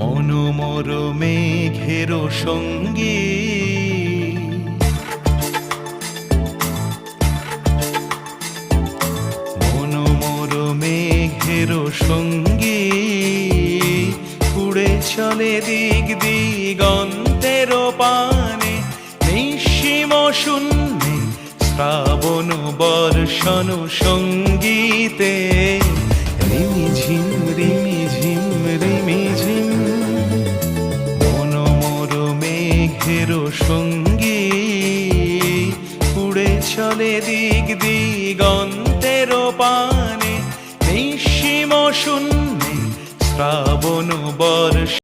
মনোমর মেঘের সঙ্গী মনোমর মেঘের সঙ্গী উড়ে চলে দিক দিগন্তের পানে নিঃসীম শূন্যে শ্রাবণ বর্ষণ সঙ্গীতে রিমিঝিম রিমিঝিম রিমিঝিম মনোমর মেঘের সঙ্গী উড়ে চলে দিক দিগন্তের পানে নিঃসীম শূন্যে শ্রাবণ বর্ষ